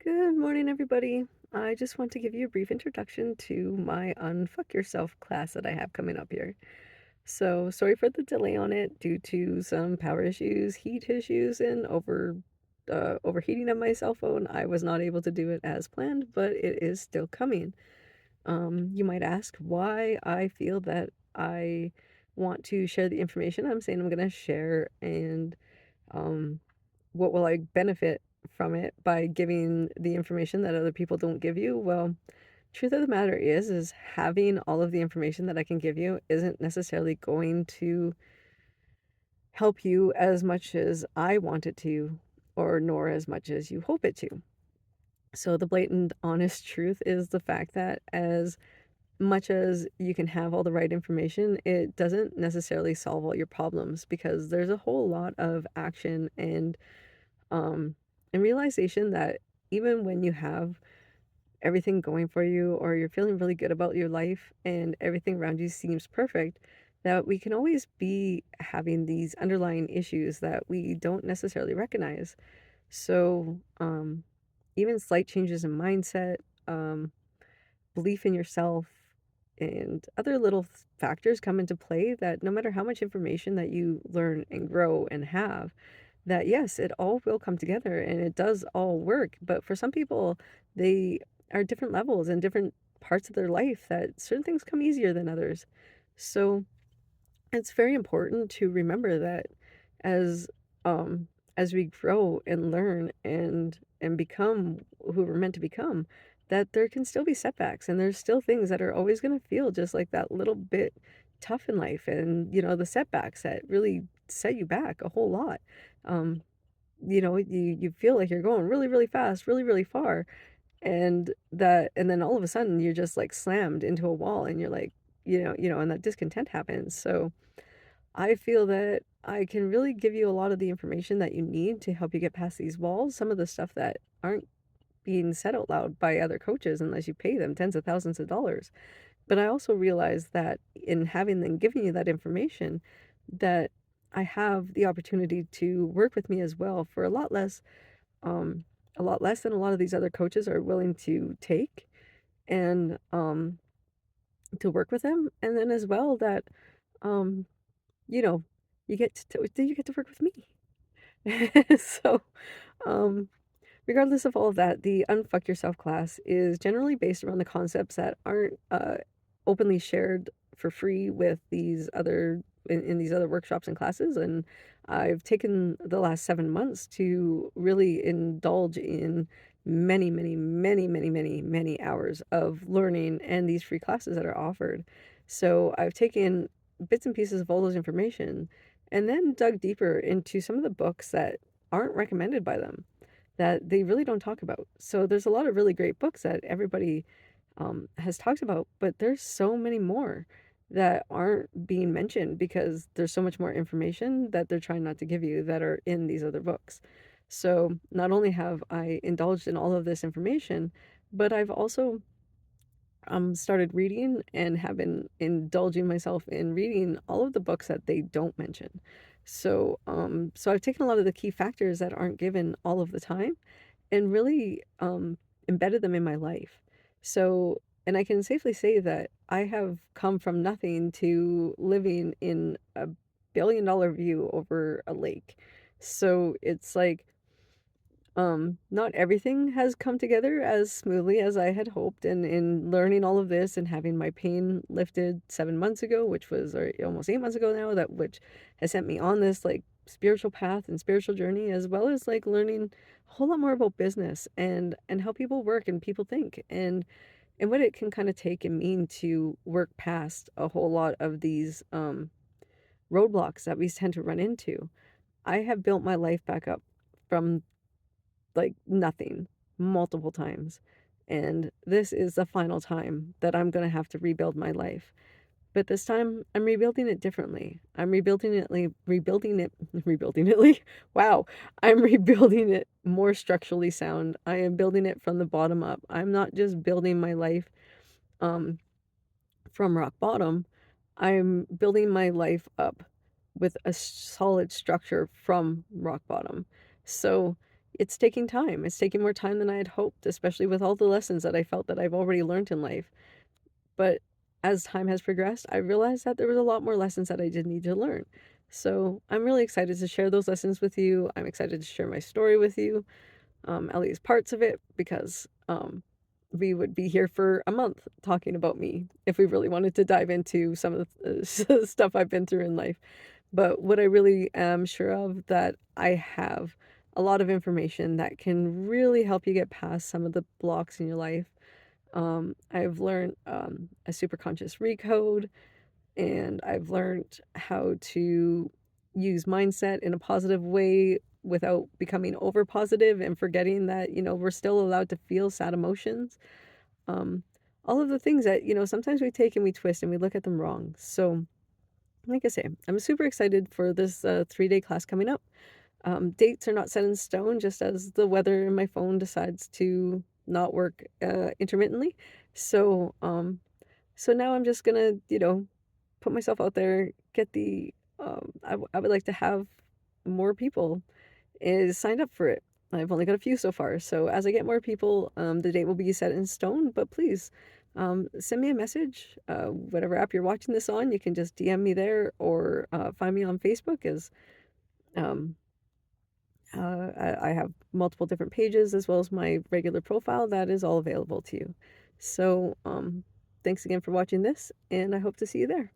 Good morning, everybody. I just want to give you a brief introduction to my Unfuck Yourself class that I have coming up here. So, sorry for the delay on it due to some power issues, heat issues, and overheating of my cell phone. I was not able to do it as planned, but it is still coming. You might ask why I feel that I want to share the information I'm saying I'm going to share, and um, what will I benefit from it by giving the information that other people don't give you? Well, truth of the matter is having all of the information that I can give you isn't necessarily going to help you as much as I want it to, or nor as much as you hope it to. So the blatant, honest truth is the fact that as much as you can have all the right information, it doesn't necessarily solve all your problems because there's a whole lot of action um, and realization that even when you have everything going for you or you're feeling really good about your life and everything around you seems perfect, that we can always be having these underlying issues that we don't necessarily recognize. So, even slight changes in mindset, um, belief in yourself, and other little factors come into play that no matter how much information that you learn and grow and have, that yes, it all will come together and it does all work. But for some people, they are different levels and different parts of their life that certain things come easier than others. So it's very important to remember that as as we grow and learn and become who we're meant to become, that there can still be setbacks and there's still things that are always going to feel just like that little bit tough in life, and the setbacks that really set you back a whole lot. Um you feel like you're going really, really fast, really, really far, and then all of a sudden you're just like slammed into a wall and you're like, and that discontent happens. So I feel that I can really give you a lot of the information that you need to help you get past these walls, some of the stuff that aren't being said out loud by other coaches unless you pay them tens of thousands of dollars. But I also realize that in having them giving you that information, that I have the opportunity to work with me as well for um, a lot less than a lot of these other coaches are willing to take, and to work with them. And then as well that, um, you know, you get to work with me. So, um, regardless of all of that, the Unfuck Yourself class is generally based around the concepts that aren't openly shared for free with these other in these other workshops and classes. And I've taken the last 7 months to really indulge in many, many, many, many, many, many hours of learning and these free classes that are offered. So I've taken bits and pieces of all those information and then dug deeper into some of the books that aren't recommended by them, that they really don't talk about. So there's a lot of really great books that everybody has talked about, but there's so many more that aren't being mentioned because there's so much more information that they're trying not to give you that are in these other books. So not only have I indulged in all of this information, but I've also started reading and have been indulging myself in reading all of the books that they don't mention. So I've taken a lot of the key factors that aren't given all of the time and really embedded them in my life. So, and I can safely say that I have come from nothing to living in a billion-dollar view over a lake. So it's like, not everything has come together as smoothly as I had hoped, and in learning all of this and having my pain lifted 7 months ago, which was or almost 8 months ago now, that which has sent me on this like spiritual path and spiritual journey, as well as like learning a whole lot more about business and how people work and people think, and what it can kind of take and mean to work past a whole lot of these roadblocks that we tend to run into. I have built my life back up from like nothing multiple times. And this is the final time that I'm going to have to rebuild my life. But this time I'm rebuilding it differently. I'm rebuilding it. Wow. I'm rebuilding it more structurally sound. I am building it from the bottom up. I'm not just building my life um from rock bottom. I'm building my life up with a solid structure from rock bottom. So it's taking time. It's taking more time than I had hoped, especially with all the lessons that I felt that I've already learned in life. But as time has progressed, I realized that there was a lot more lessons that I did need to learn. So I'm really excited to share those lessons with you. I'm excited to share my story with you, at least parts of it, because we would be here for a month talking about me if we really wanted to dive into some of the stuff I've been through in life. But what I really am sure of that I have a lot of information that can really help you get past some of the blocks in your life. I've learned a superconscious recode, and I've learned how to use mindset in a positive way without becoming over positive and forgetting that, we're still allowed to feel sad emotions. Um, all of the things that, sometimes we take and we twist and we look at them wrong. So, like I say, I'm super excited for this 3-day class coming up. Dates are not set in stone, just as the weather in my phone decides to not work intermittently. So, so now I'm just gonna, put myself out there, get the. I would like to have more people is signed up for it. I've only got a few so far, so as I get more people, the date will be set in stone. But please, send me a message. Whatever app you're watching this on, you can just DM me there or find me on Facebook. As um, I have multiple different pages as well as my regular profile that is all available to you. So, thanks again for watching this, and I hope to see you there.